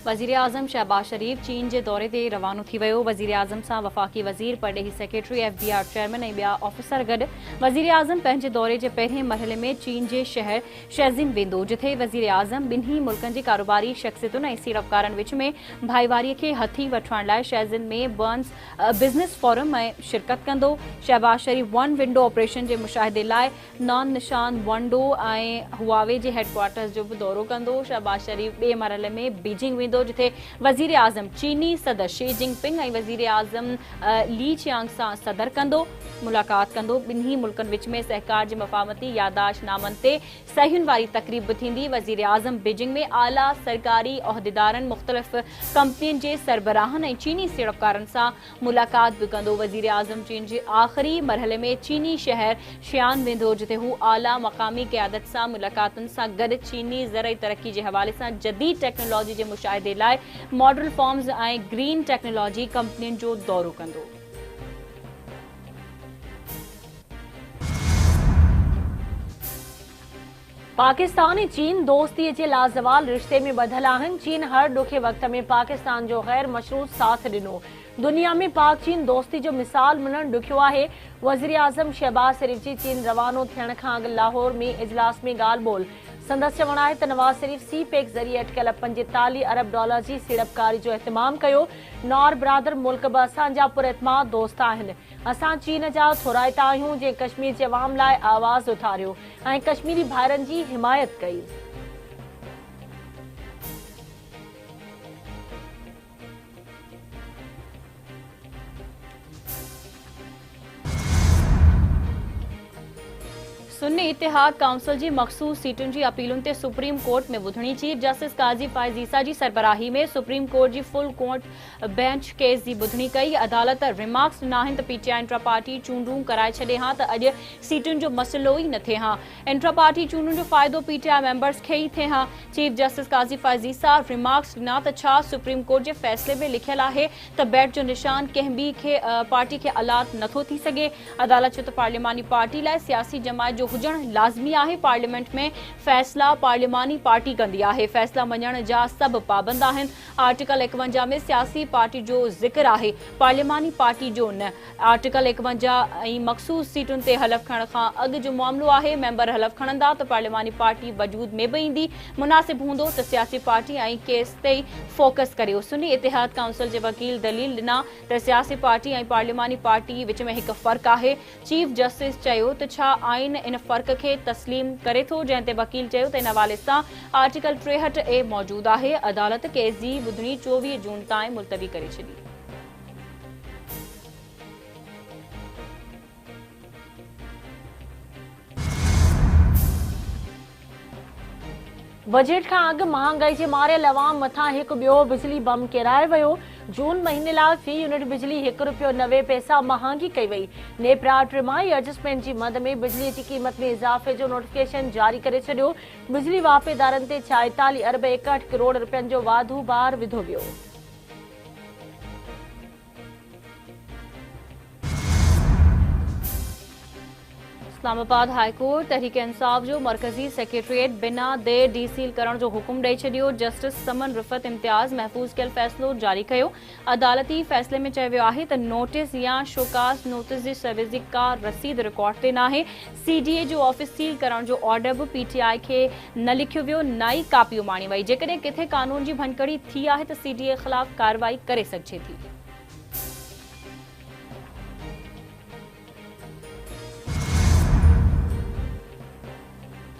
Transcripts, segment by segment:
वज़ीर आज़म शहबाज शरीफ चीन के दौरे ते रवानो थी वियो। वज़ीर आज़म सां वफ़ाक़ी वज़ीर परॾेही सेक्रेटरी FBR चेयरमैन ऐं ॿिया ऑफिसर गॾु वज़ीर आज़म पंहिंजे दौरे जे पहिरें मरहले में चीन जे शहर शेज़िन वेंदो, जिथे वज़ीर आज़म ॿिन्ही मुल्कनि जे कारोबारी शख़्सियतुनि ऐं सीड़पकारनि विच में भाईवारीअ खे हथी वठण लाइ शेज़िन में बर्न्स बिज़नेस फोरम में शिरकत कंदो। शहबाज शरीफ वन विंडो ऑपरेशन के मुशाहिदे लाइ नॉन निशान वनडो ऐं हुआवे जे हेडक्वार्टर्स जो भी दौरो कंदो। शहबाज शरीफ ॿिए मरहले में बीजिंग वेंदो, जिथे वज़ीर आज़म चीनी सदर शी जिनपिंग ऐं वज़ीर आज़म ली चियांग सां सदर कंदो मुलाक़ात कंदो। ॿिन्ही मुल्कनि विच में सहकार जे मफ़ाहमती याददाश्तनामनि ते सहियुनि वारी तक़रीब बि थींदी। वज़ीर आज़म बीजिंग में आला सरकारी उहिदेदारनि, मुख़्तलिफ़ कंपनियुनि जे सरबराहनि ऐं चीनी सीड़पकारनि सां मुलाक़ात बि कंदो। वज़ीर आज़म चीन जे आख़िरी मरहले में चीनी शहर शियान वेंदो, जिथे हू आला मक़ामी क़यादत सां मुलाक़ातुनि सां गॾु चीनी ज़रई तरक्की जे हवाले सां जदीद टेक्नोलॉजी जे मुशाहिदे लाइ मॉडल फॉर्म्स ऐं ग्रीन टेक्नोलॉजी कंपनियुनि जो दौरो कंदो। पाकिस्तान ऐं चीन दोस्तीअ जे लाज़वाल रिश्ते में ॿधल आहिनि। चीन हर ॾुखे वक़्त में पाकिस्तान जो गैर मशरूत साथ ॾिनो। दुनिया में पाक चीन दोस्ती जो मिसाल मिलणु ॾुखियो आहे। वज़ीर आज़म शहबाज शरीफ जी चीन रवानो थियण खां अॻु लाहौर में इजलास में ॻाल्हि ॿोल। संदसि चवणु आहे त नवाज़ शरीफ CPEC ज़रिए अटकियल $45 अरब जी सीड़पकारी जो एहतमाम कयो। नौर बिरादर मुल्क बि असांजा पुरएतमाद दोस्त आहिनि। असां चीन जा थोराइता आहियूं, जंहिं कश्मीर जे अवाम लाइ आवाज़ उथारियो ऐं कश्मीरी भाइरनि जी हिमायत कई। सुन्नी इतिहाद काउंसिल जी मखसूस सीटुनि जी अपीलुनि ते सुप्रीम कोर्ट में ॿुधणी। चीफ जस्टिस काज़ी फ़ाइज़ ईसा जी सरबराही में सुप्रीम कोर्ट जी फुल कोर्ट बेंच केस जी ॿुधणी कई। अदालत रिमार्क्स ॾिना आहिनि त PTI इंट्रा पार्टी चूंडूं कराए छॾे हा त अॼु सीटुनि जो मसइलो ई न थिए हा। इंट्रा पार्टी चूंडुनि जो फ़ाइदो PTI मेंबर्स खे ई थिए हा। चीफ जस्टिस काज़ी फ़ाइज़ ईसा रिमार्क्स ॾिना त छा सुप्रीम कोर्ट जे फ़ैसिले में लिखियल आहे त बैट जो निशान कंहिं ॿी पार्टी खे अलाट नथो थी सघे। अदालत चयो त पार्लिमानी पार्टी लाइ सियासी जमायत जो हुजण लाज़मी आहे। पार्लियामेंट में फैसला पार्लिमानी पार्टी कंदी आहे। फैसला मञण जा सभु पाबंद आहिनि। आर्टिकल 51 में सियासी पार्टी जो ज़िक्र आहे, पार्लिमानी पार्टी जो न। आर्टिकल 51 ऐं मखसूस सीटुनि ते हलफ़ खणण खां अॻु जो मामिलो आहे। मेंबर हलफ़ खणंदा त पार्लिमानी पार्टी वजूद में बि ईंदी। मुनासिब हूंदो त सियासी पार्टी ऐं केस ते फोकस करियो। सुन्नी इतिहाद काउंसिल जे वकील दलील ॾिना त सियासी पार्टी ऐं पार्लिमानी पार्टी विच में हिकु फ़र्क़ु आहे। चीफ जस्टिस चयो त छा आइन इन फ़र्क़ खे तस्लीम करे थो, जंहिं ते वकील चयो त इन हवाले सां आर्टिकल 63A मौजूद आहे। अदालत केस जी ॿुधणी 24 जून ताईं मुलतवी करे छॾी। बजट खां अॻु महांगाई जे मारियल अवाम मथां हिकु ॿियो बिजली बम किराए वियो। जून महीने लाइ फी यूनिट बिजली ₹1.90 महांगी कई वई। नेपरा ट्रिमाही एडजस्टमेंट जी मद में बिजली जी क़ीमत में इज़ाफ़े जो नोटिफिकेशन जारी करे छॾियो। बिजली वापेदारनि ते 46 अरब 61 करोड़ रुपयनि जो वाधू भार विधो वियो। इस्लामाबाद हाईकोर्ट तहरीक इंसाफ जो मरकज़ी सेक्रेटरिएट बिना देर डीसील करण जो हुकुम ॾेई छॾियो। जस्टिस समन रिफ़त इम्तियाज़ महफ़ूज़ कयल फ़ैसिलो जारी कयो। अदालती फ़ैसिले में चयो वियो आहे त नोटिस या शोकास नोटिस जी सर्विस जी का रसीद रिकॉर्ड ते नाहे। CDA जो ऑफिस सील करण जो ऑर्डर बि PTI खे न लिखियो वियो, न ई कापी उमाणी वई। जेकॾहिं किथे कानून जी भनकड़ी थी आहे त CDA ख़िलाफ़ कार्रवाई करे सघिजे थी।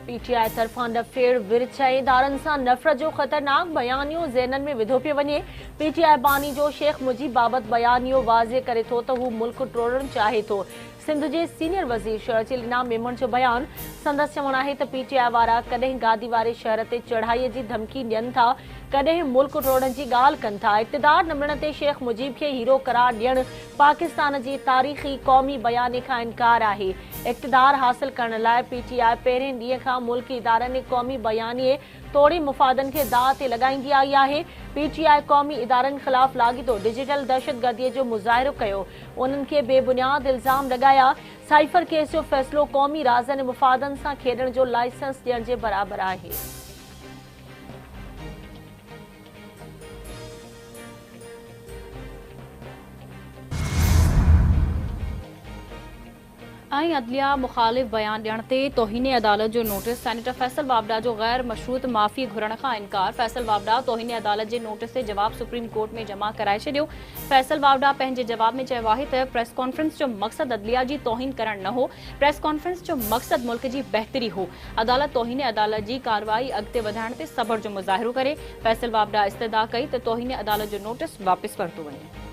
PTI तरफ़ां नफ़ेड़ विरछा इदारनि सां नफ़रत जो ख़तरनाक बयानियो ज़हननि में विधो पियो वञे। PTI बानी जो शेख मुजीब बाबति बयानियो वाज़े करे थो त हू मुल्क टोड़णु चाहे थो। सिंध जे सीनियर वज़ीर शर्जील इनाम मेमन जो बयान। संदसि चवणु आहे त PTI वारा कॾहिं गादी वारे शहर ते चढ़ाईअ जी धमकी ॾियनि था, कॾहिं मुल्क टोड़ण जी ॻाल्हि कनि था। इक़्तिदार न मिलण ते शेख मुजीब खे हीरो करार ॾियणु पाकिस्तान जी तारीख़ी क़ौमी बयाने खां इनकार आहे। इक़्तिदार हासिल करण लाइ PTI पहिरें ॾींहं खां मुल्की इदारनि ऐं क़ौमी बयानिए तोड़े मुफ़ादनि खे दाअ ते लॻाईंदी आई आहे। PTI क़ौमी इदारनि ख़िलाफ़ लाॻीतो डिजिटल दहशतगर्दीअ जो मुज़ाहिरो कयो। उन्हनि खे बेबुनियाद इल्ज़ाम लॻाया। साइफर केस जो फ़ैसिलो क़ौमी राज़नि ऐं मुफ़ादनि सां खेॾण जो लाइसेंस ॾियण जे बराबरि आहे। ताईं अदलिया मुखालिफ़ बयान ॾियण ते तौहीन अदालत जो नोटिस। सेनेटर फैसल वावड़ा जो गैर मशरूत माफ़ी घुरण खां इनकार। फैसल वावड़ा तौहीन अदालत जे नोटिस ते जवाब सुप्रीम कोर्ट में जमा कराए छॾियो। फैसल वावड़ा पंहिंजे जवाब में चयो आहे त प्रेस कॉन्फ्रेंस जो मक़सद अदलिया जी तौहीन करण न हो, प्रेस कॉन्फ्रेंस जो मक़सद मुल्क जी बहितरी हो। अदालत तौहीन अदालत जी कार्रवाई अॻिते वधाइण ते सब्र जो मुज़ाहिरो करे। फैसल वावड़ा इस्तदा कई त तौहीन अदालत जो नोटिस वापसि वरितो वञे।